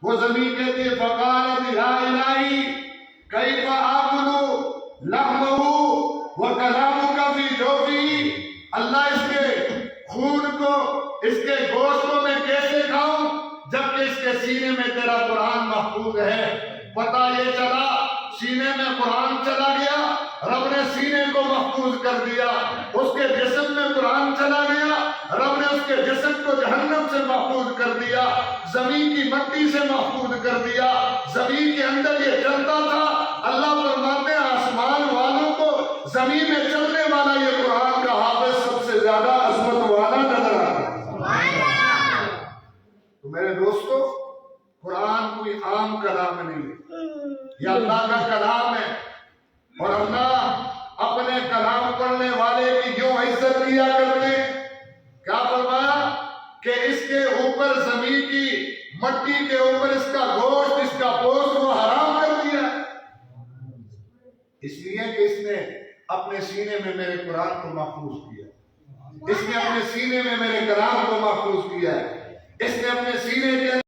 وہ زمین کہتی ہے فقالت یا الہی کیف آکلو لحمہ وکلامک فی جوفی، اللہ اس کے خون کو، اس کے گوشت کو میں کیسے کھاؤں جبکہ اس کے سینے میں تیرا قرآن محفوظ ہے۔ پتہ یہ چلا سینے میں قرآن چلا گیا، رب نے سینے کو محفوظ کر دیا۔ اس کے جسم میں قرآن چلا گیا، رب نے اس کے جسم کو جہنم سے محفوظ کر دیا، زمین کی مٹی سے محفوظ کر دیا۔ زمین کے اندر یہ چلتا تھا، اللہ فرماتے ہیں آسمان والوں کو زمین میں چلنے والا یہ قرآن کا حافظ سب سے زیادہ عظمت والا نظر آتا ہے۔ تو میرے دوستو، قرآن کوئی عام کلام نہیں ہے، یہ اللہ کا کلام ہے، اور اللہ اپنے کلام پڑھنے والے کی جو عزت کیا کرتے ہیں، کیا فرمایا کہ اس کے اوپر زمین کی مٹی کے اوپر اس کا گوشت، اس کا پوست کو حرام کر دیا، اس لیے کہ اس نے اپنے سینے میں میرے قرآن کو محفوظ کیا، اس نے اپنے سینے میں میرے کلام کو محفوظ کیا ہے، اس نے اپنے سینے کے